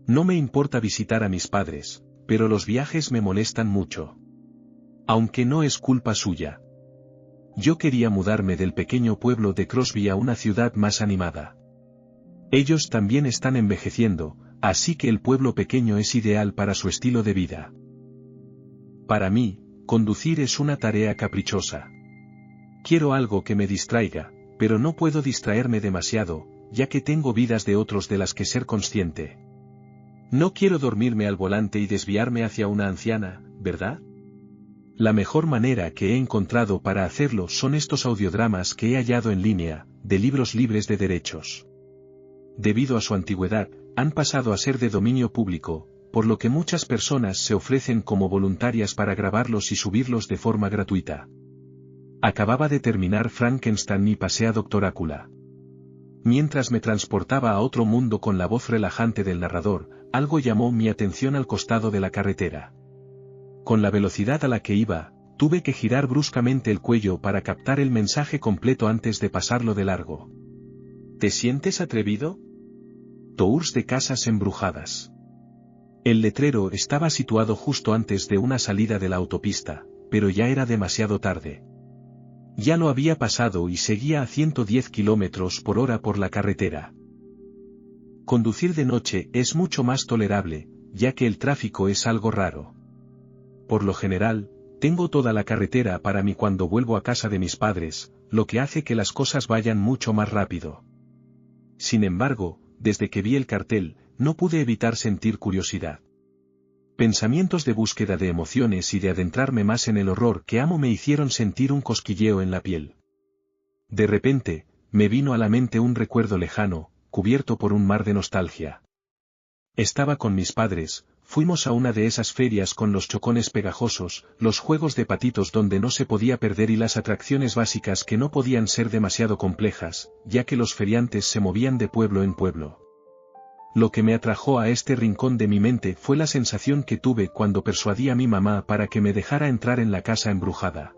No me importa visitar a mis padres, pero los viajes me molestan mucho. Aunque no es culpa suya. Yo quería mudarme del pequeño pueblo de Crosby a una ciudad más animada. Ellos también están envejeciendo, así que el pueblo pequeño es ideal para su estilo de vida. Para mí, conducir es una tarea caprichosa. Quiero algo que me distraiga, pero no puedo distraerme demasiado, ya que tengo vidas de otros de las que ser consciente. No quiero dormirme al volante y desviarme hacia una anciana, ¿verdad? La mejor manera que he encontrado para hacerlo son estos audiodramas que he hallado en línea, de libros libres de derechos. Debido a su antigüedad, han pasado a ser de dominio público, por lo que muchas personas se ofrecen como voluntarias para grabarlos y subirlos de forma gratuita. Acababa de terminar Frankenstein y pasé a Dr. Ácula. Mientras me transportaba a otro mundo con la voz relajante del narrador, algo llamó mi atención al costado de la carretera. Con la velocidad a la que iba, tuve que girar bruscamente el cuello para captar el mensaje completo antes de pasarlo de largo. ¿Te sientes atrevido? Tours de casas embrujadas. El letrero estaba situado justo antes de una salida de la autopista, pero ya era demasiado tarde. Ya lo había pasado y seguía a 110 km/h por la carretera. Conducir de noche es mucho más tolerable, ya que el tráfico es algo raro. Por lo general, tengo toda la carretera para mí cuando vuelvo a casa de mis padres, lo que hace que las cosas vayan mucho más rápido. Sin embargo, desde que vi el cartel, no pude evitar sentir curiosidad. Pensamientos de búsqueda de emociones y de adentrarme más en el horror que amo me hicieron sentir un cosquilleo en la piel. De repente, me vino a la mente un recuerdo lejano, cubierto por un mar de nostalgia. Estaba con mis padres, fuimos a una de esas ferias con los chocones pegajosos, los juegos de patitos donde no se podía perder y las atracciones básicas que no podían ser demasiado complejas, ya que los feriantes se movían de pueblo en pueblo. Lo que me atrajo a este rincón de mi mente fue la sensación que tuve cuando persuadí a mi mamá para que me dejara entrar en la casa embrujada.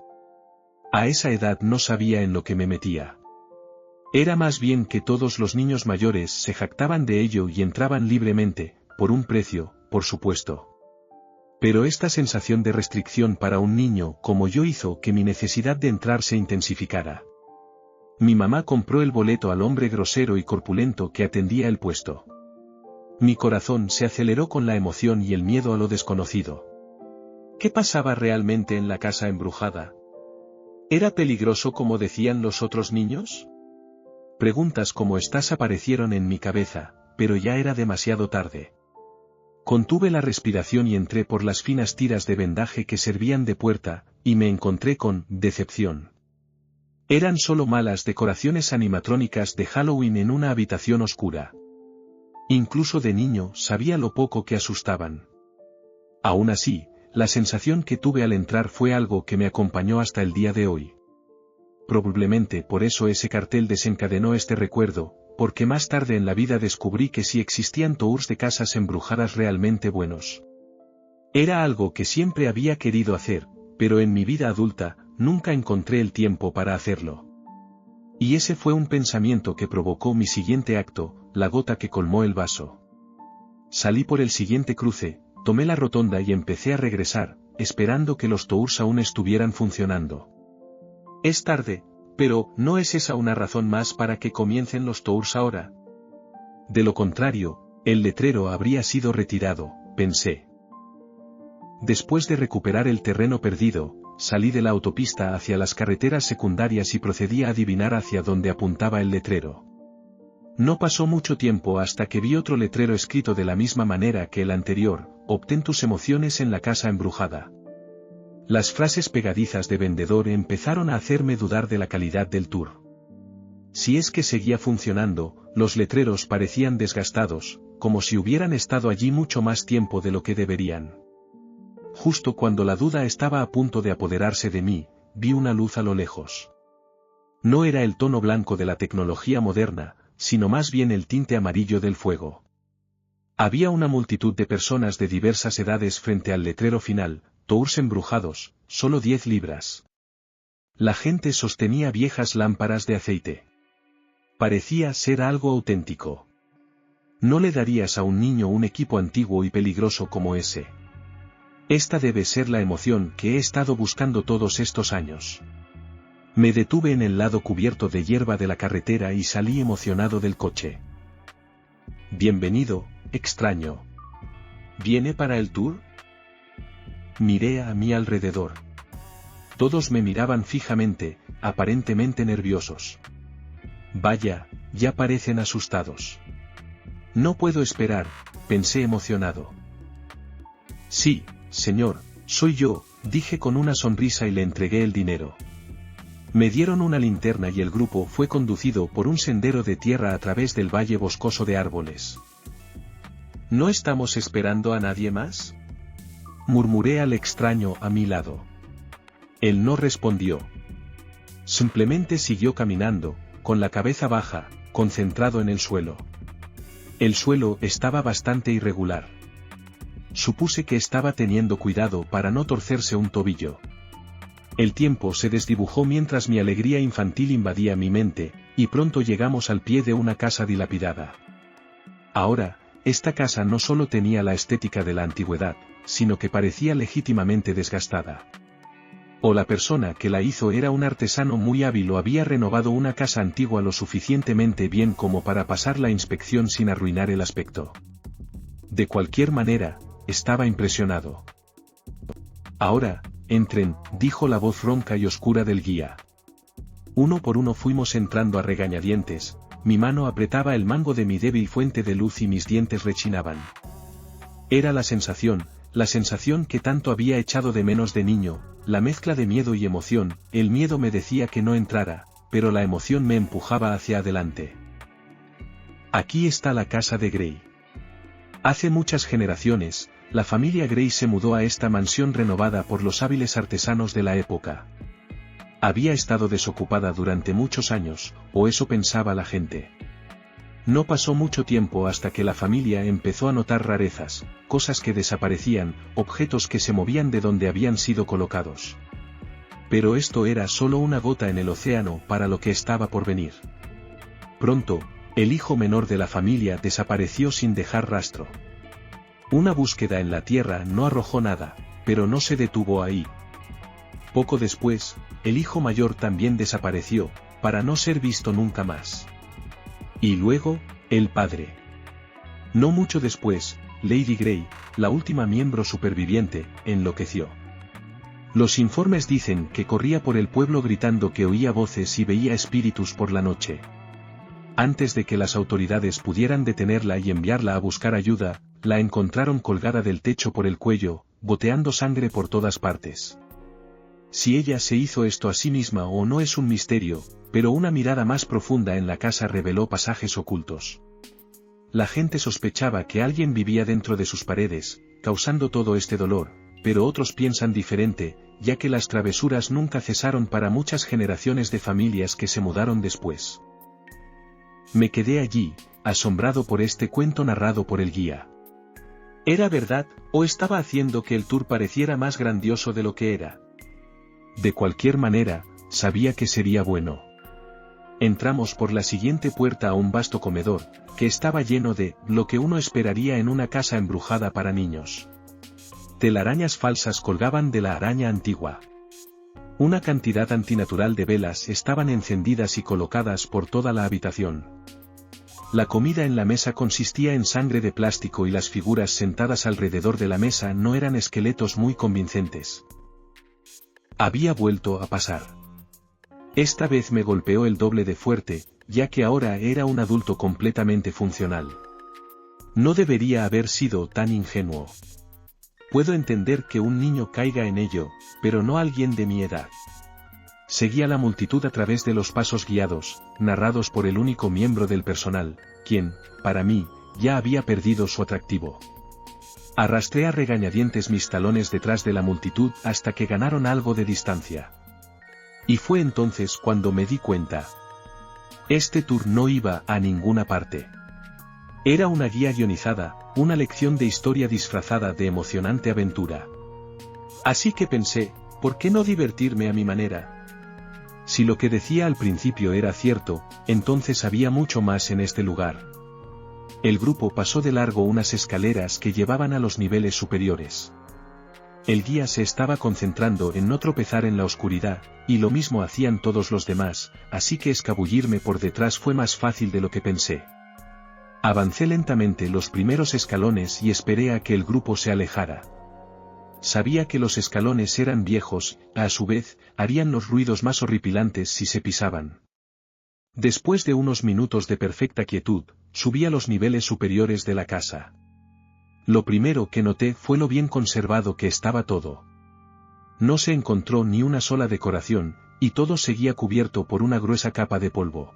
A esa edad no sabía en lo que me metía. Era más bien que todos los niños mayores se jactaban de ello y entraban libremente, por un precio, por supuesto. Pero esta sensación de restricción para un niño como yo hizo que mi necesidad de entrar se intensificara. Mi mamá compró el boleto al hombre grosero y corpulento que atendía el puesto. Mi corazón se aceleró con la emoción y el miedo a lo desconocido. ¿Qué pasaba realmente en la casa embrujada? ¿Era peligroso como decían los otros niños? Preguntas como estas aparecieron en mi cabeza, pero ya era demasiado tarde. Contuve la respiración y entré por las finas tiras de vendaje que servían de puerta, y me encontré con decepción. Eran solo malas decoraciones animatrónicas de Halloween en una habitación oscura. Incluso de niño sabía lo poco que asustaban. Aún así, la sensación que tuve al entrar fue algo que me acompañó hasta el día de hoy. Probablemente por eso ese cartel desencadenó este recuerdo, porque más tarde en la vida descubrí que sí existían tours de casas embrujadas realmente buenos. Era algo que siempre había querido hacer, pero en mi vida adulta, nunca encontré el tiempo para hacerlo. Y ese fue un pensamiento que provocó mi siguiente acto, la gota que colmó el vaso. Salí por el siguiente cruce, tomé la rotonda y empecé a regresar, esperando que los tours aún estuvieran funcionando. Es tarde, pero ¿no es esa una razón más para que comiencen los tours ahora? De lo contrario, el letrero habría sido retirado, pensé. Después de recuperar el terreno perdido, salí de la autopista hacia las carreteras secundarias y procedí a adivinar hacia dónde apuntaba el letrero. No pasó mucho tiempo hasta que vi otro letrero escrito de la misma manera que el anterior: obtén tus emociones en la casa embrujada. Las frases pegadizas de vendedor empezaron a hacerme dudar de la calidad del tour. Si es que seguía funcionando, los letreros parecían desgastados, como si hubieran estado allí mucho más tiempo de lo que deberían. Justo cuando la duda estaba a punto de apoderarse de mí, vi una luz a lo lejos. No era el tono blanco de la tecnología moderna, sino más bien el tinte amarillo del fuego. Había una multitud de personas de diversas edades frente al letrero final: tours embrujados, solo 10 libras. La gente sostenía viejas lámparas de aceite. Parecía ser algo auténtico. No le darías a un niño un equipo antiguo y peligroso como ese. Esta debe ser la emoción que he estado buscando todos estos años. Me detuve en el lado cubierto de hierba de la carretera y salí emocionado del coche. Bienvenido, extraño. ¿Viene para el tour? Miré a mi alrededor. Todos me miraban fijamente, aparentemente nerviosos. Vaya, ya parecen asustados. No puedo esperar, pensé emocionado. Sí, señor, soy yo, dije con una sonrisa y le entregué el dinero. Me dieron una linterna y el grupo fue conducido por un sendero de tierra a través del valle boscoso de árboles. ¿No estamos esperando a nadie más?, murmuré al extraño a mi lado. Él no respondió. Simplemente siguió caminando, con la cabeza baja, concentrado en el suelo. El suelo estaba bastante irregular. Supuse que estaba teniendo cuidado para no torcerse un tobillo. El tiempo se desdibujó mientras mi alegría infantil invadía mi mente, y pronto llegamos al pie de una casa dilapidada. Ahora, esta casa no solo tenía la estética de la antigüedad, sino que parecía legítimamente desgastada. O la persona que la hizo era un artesano muy hábil o había renovado una casa antigua lo suficientemente bien como para pasar la inspección sin arruinar el aspecto. De cualquier manera, estaba impresionado. Ahora, entren, dijo la voz ronca y oscura del guía. Uno por uno fuimos entrando a regañadientes, mi mano apretaba el mango de mi débil fuente de luz y mis dientes rechinaban. Era la sensación que tanto había echado de menos de niño, la mezcla de miedo y emoción. El miedo me decía que no entrara, pero la emoción me empujaba hacia adelante. Aquí está la casa de Grey. Hace muchas generaciones, la familia Grey se mudó a esta mansión renovada por los hábiles artesanos de la época. Había estado desocupada durante muchos años, o eso pensaba la gente. No pasó mucho tiempo hasta que la familia empezó a notar rarezas, cosas que desaparecían, objetos que se movían de donde habían sido colocados. Pero esto era solo una gota en el océano para lo que estaba por venir. Pronto, el hijo menor de la familia desapareció sin dejar rastro. Una búsqueda en la tierra no arrojó nada, pero no se detuvo ahí. Poco después, el hijo mayor también desapareció, para no ser visto nunca más. Y luego, el padre. No mucho después, Lady Grey, la última miembro superviviente, enloqueció. Los informes dicen que corría por el pueblo gritando que oía voces y veía espíritus por la noche. Antes de que las autoridades pudieran detenerla y enviarla a buscar ayuda, la encontraron colgada del techo por el cuello, goteando sangre por todas partes. Si ella se hizo esto a sí misma o no es un misterio, pero una mirada más profunda en la casa reveló pasajes ocultos. La gente sospechaba que alguien vivía dentro de sus paredes, causando todo este dolor, pero otros piensan diferente, ya que las travesuras nunca cesaron para muchas generaciones de familias que se mudaron después. Me quedé allí, asombrado por este cuento narrado por el guía. ¿Era verdad, o estaba haciendo que el tour pareciera más grandioso de lo que era? De cualquier manera, sabía que sería bueno. Entramos por la siguiente puerta a un vasto comedor, que estaba lleno de lo que uno esperaría en una casa embrujada para niños. Telarañas falsas colgaban de la araña antigua. Una cantidad antinatural de velas estaban encendidas y colocadas por toda la habitación. La comida en la mesa consistía en sangre de plástico y las figuras sentadas alrededor de la mesa no eran esqueletos muy convincentes. Había vuelto a pasar. Esta vez me golpeó el doble de fuerte, ya que ahora era un adulto completamente funcional. No debería haber sido tan ingenuo. Puedo entender que un niño caiga en ello, pero no alguien de mi edad. Seguí a la multitud a través de los pasos guiados, narrados por el único miembro del personal, quien, para mí, ya había perdido su atractivo. Arrastré a regañadientes mis talones detrás de la multitud hasta que ganaron algo de distancia. Y fue entonces cuando me di cuenta. Este tour no iba a ninguna parte. Era una guía guionizada, una lección de historia disfrazada de emocionante aventura. Así que pensé, ¿por qué no divertirme a mi manera? Si lo que decía al principio era cierto, entonces había mucho más en este lugar. El grupo pasó de largo unas escaleras que llevaban a los niveles superiores. El guía se estaba concentrando en no tropezar en la oscuridad, y lo mismo hacían todos los demás, así que escabullirme por detrás fue más fácil de lo que pensé. Avancé lentamente los primeros escalones y esperé a que el grupo se alejara. Sabía que los escalones eran viejos, a su vez, harían los ruidos más horripilantes si se pisaban. Después de unos minutos de perfecta quietud, subí a los niveles superiores de la casa. Lo primero que noté fue lo bien conservado que estaba todo. No se encontró ni una sola decoración, y todo seguía cubierto por una gruesa capa de polvo.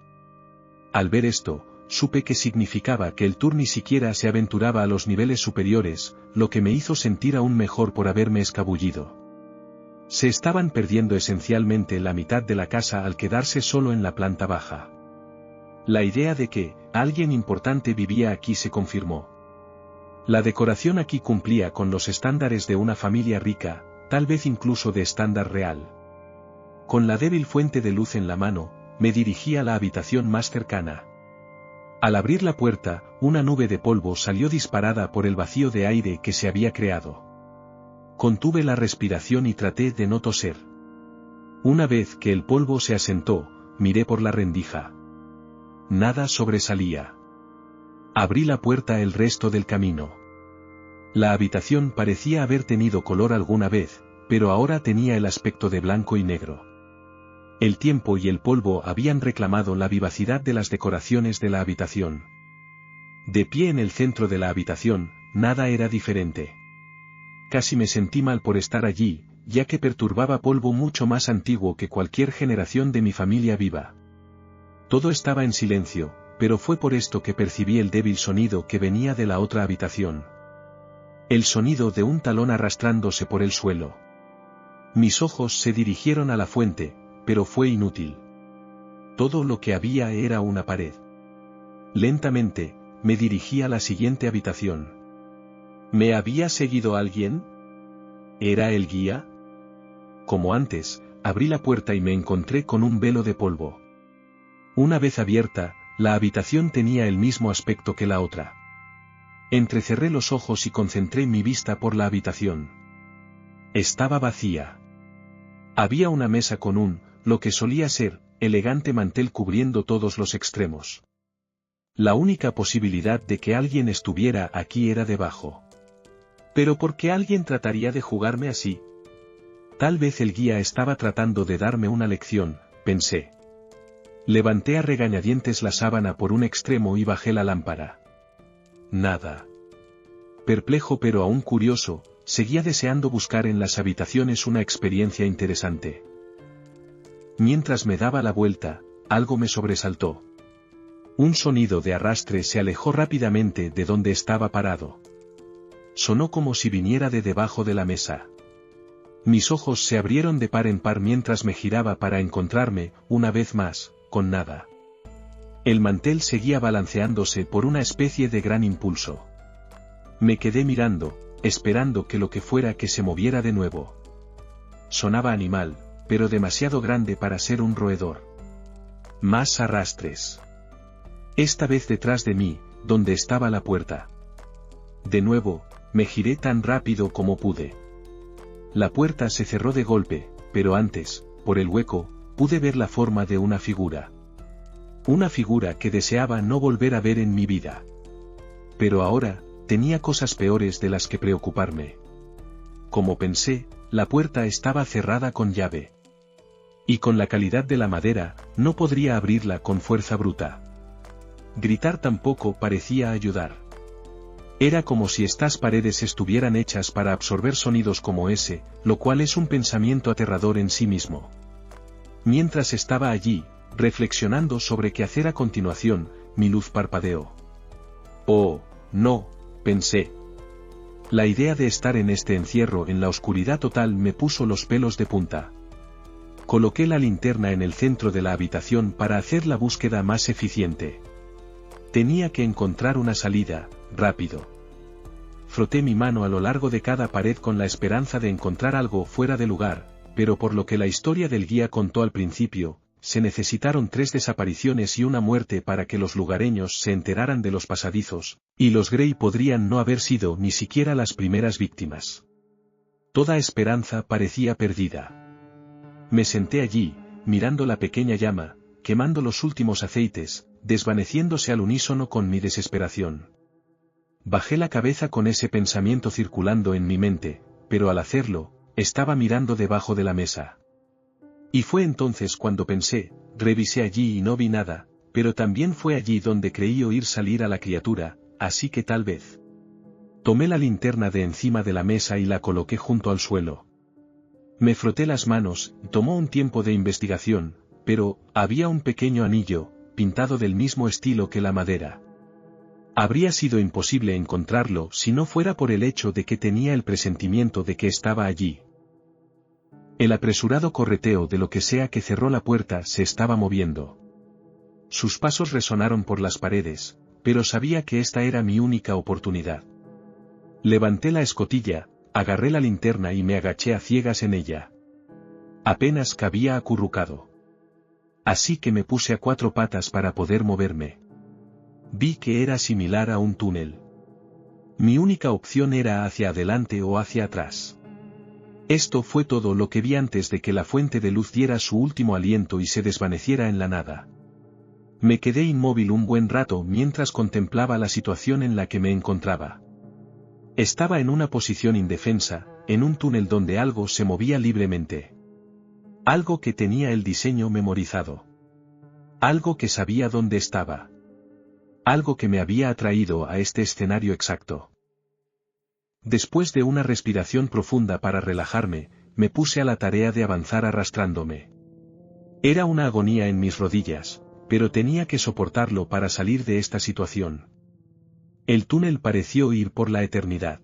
Al ver esto, supe que significaba que el tour ni siquiera se aventuraba a los niveles superiores, lo que me hizo sentir aún mejor por haberme escabullido. Se estaban perdiendo esencialmente la mitad de la casa al quedarse solo en la planta baja. La idea de que alguien importante vivía aquí se confirmó. La decoración aquí cumplía con los estándares de una familia rica, tal vez incluso de estándar real. Con la débil fuente de luz en la mano, me dirigí a la habitación más cercana. Al abrir la puerta, una nube de polvo salió disparada por el vacío de aire que se había creado. Contuve la respiración y traté de no toser. Una vez que el polvo se asentó, miré por la rendija. Nada sobresalía. Abrí la puerta el resto del camino. La habitación parecía haber tenido color alguna vez, pero ahora tenía el aspecto de blanco y negro. El tiempo y el polvo habían reclamado la vivacidad de las decoraciones de la habitación. De pie en el centro de la habitación, nada era diferente. Casi me sentí mal por estar allí, ya que perturbaba polvo mucho más antiguo que cualquier generación de mi familia viva. Todo estaba en silencio, pero fue por esto que percibí el débil sonido que venía de la otra habitación. El sonido de un talón arrastrándose por el suelo. Mis ojos se dirigieron a la fuente, pero fue inútil. Todo lo que había era una pared. Lentamente, me dirigí a la siguiente habitación. ¿Me había seguido alguien? ¿Era el guía? Como antes, abrí la puerta y me encontré con un velo de polvo. Una vez abierta, la habitación tenía el mismo aspecto que la otra. Entrecerré los ojos y concentré mi vista por la habitación. Estaba vacía. Había una mesa con lo que solía ser, elegante mantel cubriendo todos los extremos. La única posibilidad de que alguien estuviera aquí era debajo. ¿Pero por qué alguien trataría de jugarme así? Tal vez el guía estaba tratando de darme una lección, pensé. Levanté a regañadientes la sábana por un extremo y bajé la lámpara. Nada. Perplejo pero aún curioso, seguía deseando buscar en las habitaciones una experiencia interesante. Mientras me daba la vuelta, algo me sobresaltó. Un sonido de arrastre se alejó rápidamente de donde estaba parado. Sonó como si viniera de debajo de la mesa. Mis ojos se abrieron de par en par mientras me giraba para encontrarme, una vez más, con nada. El mantel seguía balanceándose por una especie de gran impulso. Me quedé mirando, esperando que lo que fuera que se moviera de nuevo. Sonaba animal, pero demasiado grande para ser un roedor. Más arrastres. Esta vez detrás de mí, donde estaba la puerta. De nuevo, me giré tan rápido como pude. La puerta se cerró de golpe, pero antes, por el hueco, pude ver la forma de una figura. Una figura que deseaba no volver a ver en mi vida. Pero ahora, tenía cosas peores de las que preocuparme. Como pensé, la puerta estaba cerrada con llave. Y con la calidad de la madera, no podría abrirla con fuerza bruta. Gritar tampoco parecía ayudar. Era como si estas paredes estuvieran hechas para absorber sonidos como ese, lo cual es un pensamiento aterrador en sí mismo. Mientras estaba allí, reflexionando sobre qué hacer a continuación, mi luz parpadeó. Oh, no, pensé. La idea de estar en este encierro en la oscuridad total me puso los pelos de punta. Coloqué la linterna en el centro de la habitación para hacer la búsqueda más eficiente. Tenía que encontrar una salida, rápido. Froté mi mano a lo largo de cada pared con la esperanza de encontrar algo fuera de lugar, pero por lo que la historia del guía contó al principio, se necesitaron 3 desapariciones y una muerte para que los lugareños se enteraran de los pasadizos, y los Grey podrían no haber sido ni siquiera las primeras víctimas. Toda esperanza parecía perdida. Me senté allí, mirando la pequeña llama, quemando los últimos aceites, desvaneciéndose al unísono con mi desesperación. Bajé la cabeza con ese pensamiento circulando en mi mente, pero al hacerlo, estaba mirando debajo de la mesa. Y fue entonces cuando pensé, revisé allí y no vi nada, pero también fue allí donde creí oír salir a la criatura, así que tal vez. Tomé la linterna de encima de la mesa y la coloqué junto al suelo. Me froté las manos, y tomó un tiempo de investigación, pero, había un pequeño anillo, pintado del mismo estilo que la madera. Habría sido imposible encontrarlo si no fuera por el hecho de que tenía el presentimiento de que estaba allí. El apresurado correteo de lo que sea que cerró la puerta se estaba moviendo. Sus pasos resonaron por las paredes, pero sabía que esta era mi única oportunidad. Levanté la escotilla, agarré la linterna y me agaché a ciegas en ella. Apenas cabía acurrucado. Así que me puse a 4 patas para poder moverme. Vi que era similar a un túnel. Mi única opción era hacia adelante o hacia atrás. Esto fue todo lo que vi antes de que la fuente de luz diera su último aliento y se desvaneciera en la nada. Me quedé inmóvil un buen rato mientras contemplaba la situación en la que me encontraba. Estaba en una posición indefensa, en un túnel donde algo se movía libremente. Algo que tenía el diseño memorizado. Algo que sabía dónde estaba. Algo que me había atraído a este escenario exacto. Después de una respiración profunda para relajarme, me puse a la tarea de avanzar arrastrándome. Era una agonía en mis rodillas, pero tenía que soportarlo para salir de esta situación. El túnel pareció ir por la eternidad.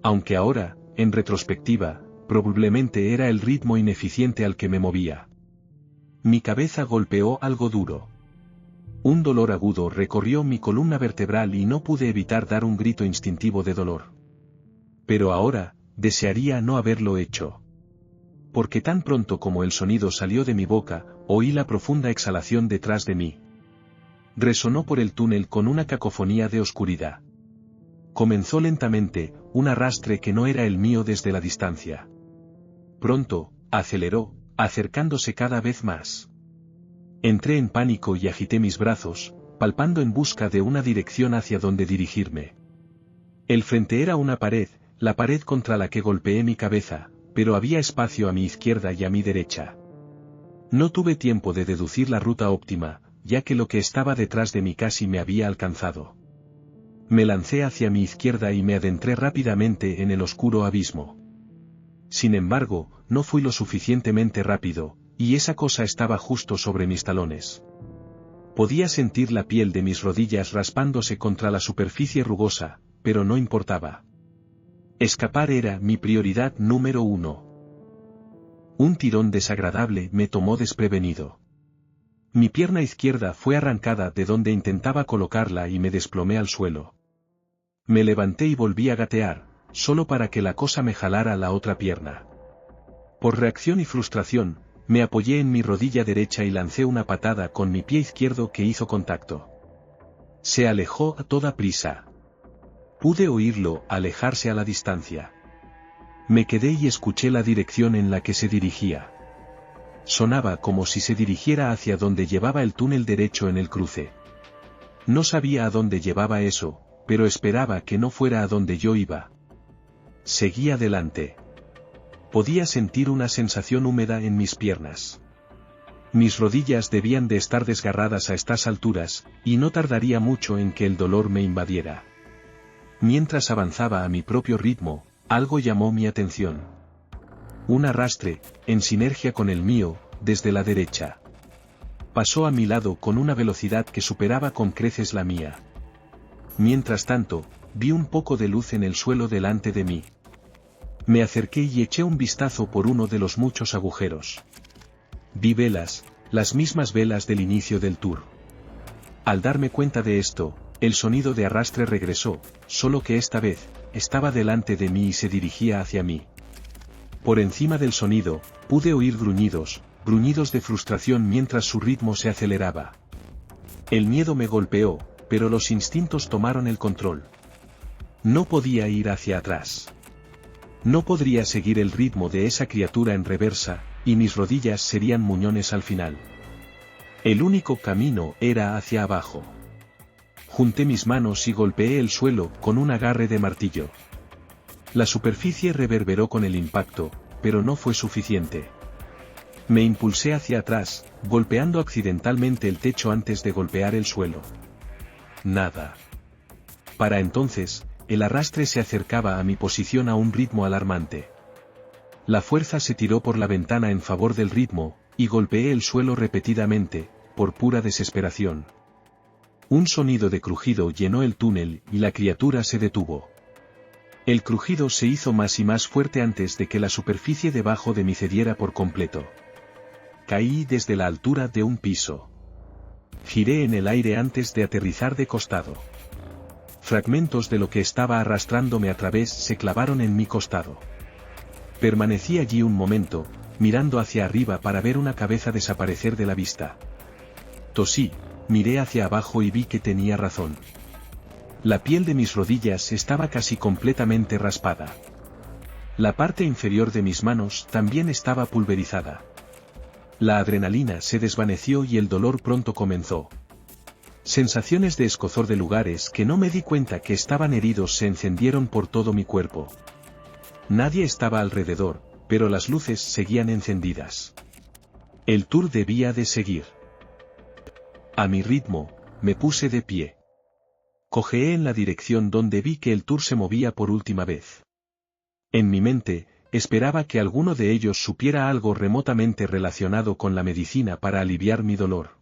Aunque ahora, en retrospectiva, probablemente era el ritmo ineficiente al que me movía. Mi cabeza golpeó algo duro. Un dolor agudo recorrió mi columna vertebral y no pude evitar dar un grito instintivo de dolor. Pero ahora, desearía no haberlo hecho. Porque tan pronto como el sonido salió de mi boca, oí la profunda exhalación detrás de mí. Resonó por el túnel con una cacofonía de oscuridad. Comenzó lentamente, un arrastre que no era el mío desde la distancia. Pronto, aceleró, acercándose cada vez más. Entré en pánico y agité mis brazos, palpando en busca de una dirección hacia donde dirigirme. El frente era una pared, la pared contra la que golpeé mi cabeza, pero había espacio a mi izquierda y a mi derecha. No tuve tiempo de deducir la ruta óptima, ya que lo que estaba detrás de mí casi me había alcanzado. Me lancé hacia mi izquierda y me adentré rápidamente en el oscuro abismo. Sin embargo, no fui lo suficientemente rápido, y esa cosa estaba justo sobre mis talones. Podía sentir la piel de mis rodillas raspándose contra la superficie rugosa, pero no importaba. Escapar era mi prioridad número 1. Un tirón desagradable me tomó desprevenido. Mi pierna izquierda fue arrancada de donde intentaba colocarla y me desplomé al suelo. Me levanté y volví a gatear, solo para que la cosa me jalara la otra pierna. Por reacción y frustración, me apoyé en mi rodilla derecha y lancé una patada con mi pie izquierdo que hizo contacto. Se alejó a toda prisa. Pude oírlo alejarse a la distancia. Me quedé y escuché la dirección en la que se dirigía. Sonaba como si se dirigiera hacia donde llevaba el túnel derecho en el cruce. No sabía a dónde llevaba eso, pero esperaba que no fuera a donde yo iba. Seguí adelante. Podía sentir una sensación húmeda en mis piernas. Mis rodillas debían de estar desgarradas a estas alturas, y no tardaría mucho en que el dolor me invadiera. Mientras avanzaba a mi propio ritmo, algo llamó mi atención. Un arrastre, en sinergia con el mío, desde la derecha. Pasó a mi lado con una velocidad que superaba con creces la mía. Mientras tanto, vi un poco de luz en el suelo delante de mí. Me acerqué y eché un vistazo por uno de los muchos agujeros. Vi velas, las mismas velas del inicio del tour. Al darme cuenta de esto, el sonido de arrastre regresó, solo que esta vez, estaba delante de mí y se dirigía hacia mí. Por encima del sonido, pude oír gruñidos, gruñidos de frustración mientras su ritmo se aceleraba. El miedo me golpeó, pero los instintos tomaron el control. No podía ir hacia atrás. No podría seguir el ritmo de esa criatura en reversa, y mis rodillas serían muñones al final. El único camino era hacia abajo. Junté mis manos y golpeé el suelo con un agarre de martillo. La superficie reverberó con el impacto, pero no fue suficiente. Me impulsé hacia atrás, golpeando accidentalmente el techo antes de golpear el suelo. Nada. Para entonces, el arrastre se acercaba a mi posición a un ritmo alarmante. La fuerza se tiró por la ventana en favor del ritmo, y golpeé el suelo repetidamente, por pura desesperación. Un sonido de crujido llenó el túnel y la criatura se detuvo. El crujido se hizo más y más fuerte antes de que la superficie debajo de mí cediera por completo. Caí desde la altura de un piso. Giré en el aire antes de aterrizar de costado. Fragmentos de lo que estaba arrastrándome a través se clavaron en mi costado. Permanecí allí un momento, mirando hacia arriba para ver una cabeza desaparecer de la vista. Tosí, miré hacia abajo y vi que tenía razón. La piel de mis rodillas estaba casi completamente raspada. La parte inferior de mis manos también estaba pulverizada. La adrenalina se desvaneció y el dolor pronto comenzó. Sensaciones de escozor de lugares que no me di cuenta que estaban heridos se encendieron por todo mi cuerpo. Nadie estaba alrededor, pero las luces seguían encendidas. El tour debía de seguir. A mi ritmo, me puse de pie. Cojeé en la dirección donde vi que el tour se movía por última vez. En mi mente, esperaba que alguno de ellos supiera algo remotamente relacionado con la medicina para aliviar mi dolor.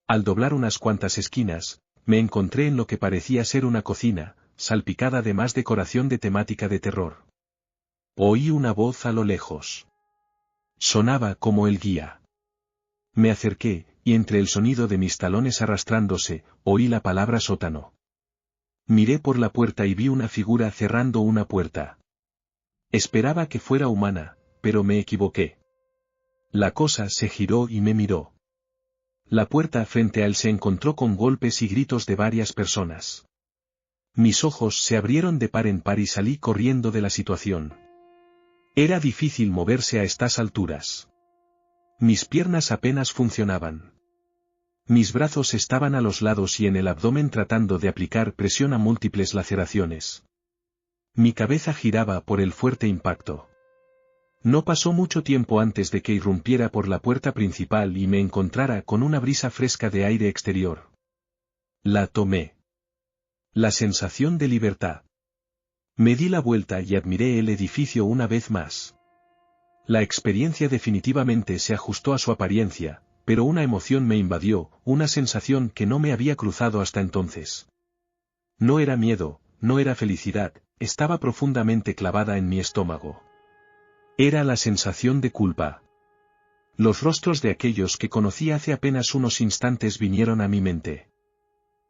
Al doblar unas cuantas esquinas, me encontré en lo que parecía ser una cocina, salpicada de más decoración de temática de terror. Oí una voz a lo lejos. Sonaba como el guía. Me acerqué, y entre el sonido de mis talones arrastrándose, oí la palabra sótano. Miré por la puerta y vi una figura cerrando una puerta. Esperaba que fuera humana, pero me equivoqué. La cosa se giró y me miró. La puerta frente a él se encontró con golpes y gritos de varias personas. Mis ojos se abrieron de par en par y salí corriendo de la situación. Era difícil moverse a estas alturas. Mis piernas apenas funcionaban. Mis brazos estaban a los lados y en el abdomen tratando de aplicar presión a múltiples laceraciones. Mi cabeza giraba por el fuerte impacto. No pasó mucho tiempo antes de que irrumpiera por la puerta principal y me encontrara con una brisa fresca de aire exterior. La tomé. La sensación de libertad. Me di la vuelta y admiré el edificio una vez más. La experiencia definitivamente se ajustó a su apariencia, pero una emoción me invadió, una sensación que no me había cruzado hasta entonces. No era miedo, no era felicidad, estaba profundamente clavada en mi estómago. Era la sensación de culpa. Los rostros de aquellos que conocí hace apenas unos instantes vinieron a mi mente.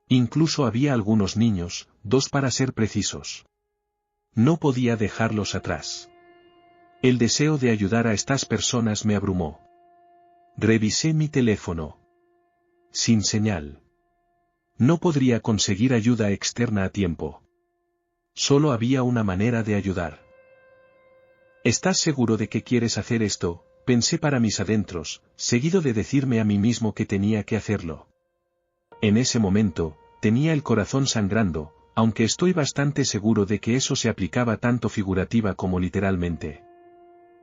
Incluso había algunos niños, 2 para ser precisos. No podía dejarlos atrás. El deseo de ayudar a estas personas me abrumó. Revisé mi teléfono. Sin señal. No podría conseguir ayuda externa a tiempo. Solo había una manera de ayudar. ¿Estás seguro de que quieres hacer esto?, pensé para mis adentros, seguido de decirme a mí mismo que tenía que hacerlo. En ese momento, tenía el corazón sangrando, aunque estoy bastante seguro de que eso se aplicaba tanto figurativa como literalmente.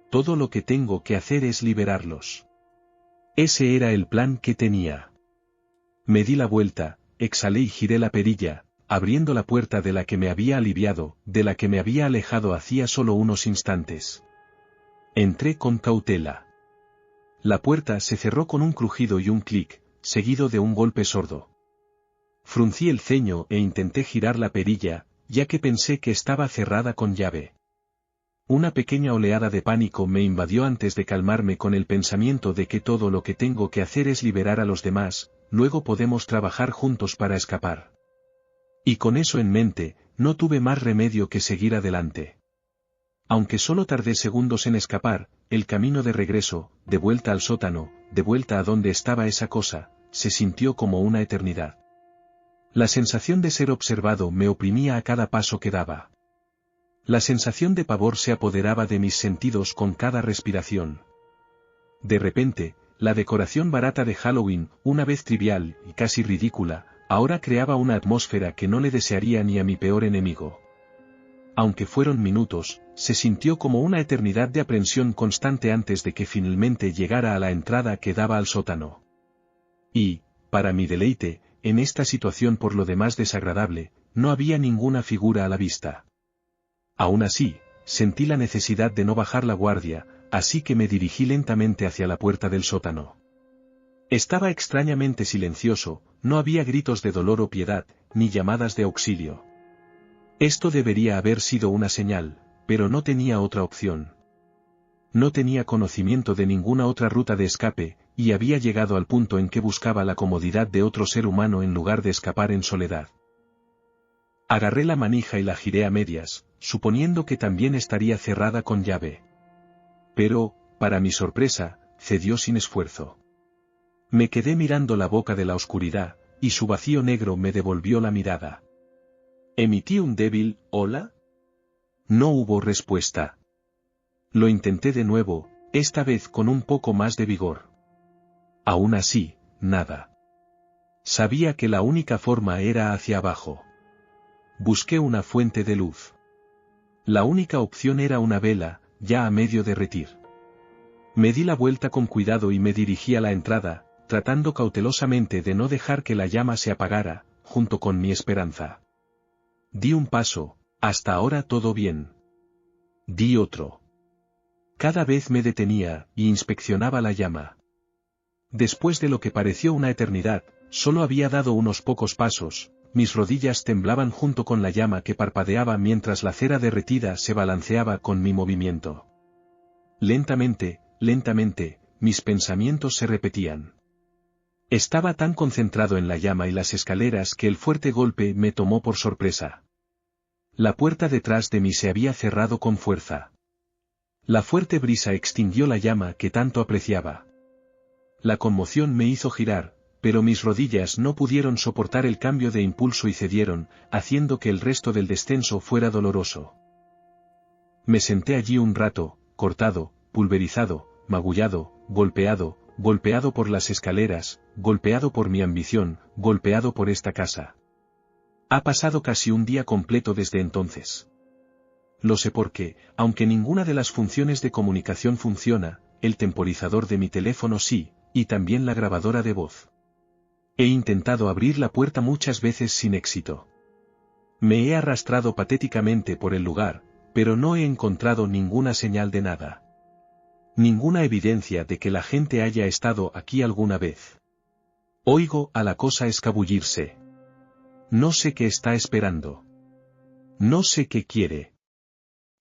Todo lo que tengo que hacer es liberarlos. Ese era el plan que tenía. Me di la vuelta, exhalé y giré la perilla, abriendo la puerta de la que me había aliviado, de la que me había alejado hacía solo unos instantes. Entré con cautela. La puerta se cerró con un crujido y un clic, seguido de un golpe sordo. Fruncí el ceño e intenté girar la perilla, ya que pensé que estaba cerrada con llave. Una pequeña oleada de pánico me invadió antes de calmarme con el pensamiento de que todo lo que tengo que hacer es liberar a los demás, luego podemos trabajar juntos para escapar. Y con eso en mente, no tuve más remedio que seguir adelante. Aunque solo tardé segundos en escapar, el camino de regreso, de vuelta al sótano, de vuelta a donde estaba esa cosa, se sintió como una eternidad. La sensación de ser observado me oprimía a cada paso que daba. La sensación de pavor se apoderaba de mis sentidos con cada respiración. De repente, la decoración barata de Halloween, una vez trivial y casi ridícula, ahora creaba una atmósfera que no le desearía ni a mi peor enemigo. Aunque fueron minutos, se sintió como una eternidad de aprensión constante antes de que finalmente llegara a la entrada que daba al sótano. Y, para mi deleite, en esta situación por lo demás desagradable, no había ninguna figura a la vista. Aún así, sentí la necesidad de no bajar la guardia, así que me dirigí lentamente hacia la puerta del sótano. Estaba extrañamente silencioso, no había gritos de dolor o piedad, ni llamadas de auxilio. Esto debería haber sido una señal, pero no tenía otra opción. No tenía conocimiento de ninguna otra ruta de escape, y había llegado al punto en que buscaba la comodidad de otro ser humano en lugar de escapar en soledad. Agarré la manija y la giré a medias, suponiendo que también estaría cerrada con llave. Pero, para mi sorpresa, cedió sin esfuerzo. Me quedé mirando la boca de la oscuridad, y su vacío negro me devolvió la mirada. Emití un débil «¿Hola?». No hubo respuesta. Lo intenté de nuevo, esta vez con un poco más de vigor. Aún así, nada. Sabía que la única forma era hacia abajo. Busqué una fuente de luz. La única opción era una vela, ya a medio derretir. Me di la vuelta con cuidado y me dirigí a la entrada, tratando cautelosamente de no dejar que la llama se apagara, junto con mi esperanza. Di un paso, hasta ahora todo bien. Di otro. Cada vez me detenía, y inspeccionaba la llama. Después de lo que pareció una eternidad, solo había dado unos pocos pasos, mis rodillas temblaban junto con la llama que parpadeaba mientras la cera derretida se balanceaba con mi movimiento. Lentamente, lentamente, mis pensamientos se repetían. Estaba tan concentrado en la llama y las escaleras que el fuerte golpe me tomó por sorpresa. La puerta detrás de mí se había cerrado con fuerza. La fuerte brisa extinguió la llama que tanto apreciaba. La conmoción me hizo girar, pero mis rodillas no pudieron soportar el cambio de impulso y cedieron, haciendo que el resto del descenso fuera doloroso. Me senté allí un rato, cortado, pulverizado, magullado, golpeado por las escaleras, golpeado por mi ambición, golpeado por esta casa. Ha pasado casi un día completo desde entonces. Lo sé porque, aunque ninguna de las funciones de comunicación funciona, el temporizador de mi teléfono sí, y también la grabadora de voz. He intentado abrir la puerta muchas veces sin éxito. Me he arrastrado patéticamente por el lugar, pero no he encontrado ninguna señal de nada. Ninguna evidencia de que la gente haya estado aquí alguna vez. Oigo a la cosa escabullirse. No sé qué está esperando. No sé qué quiere.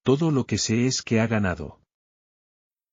Todo lo que sé es que ha ganado.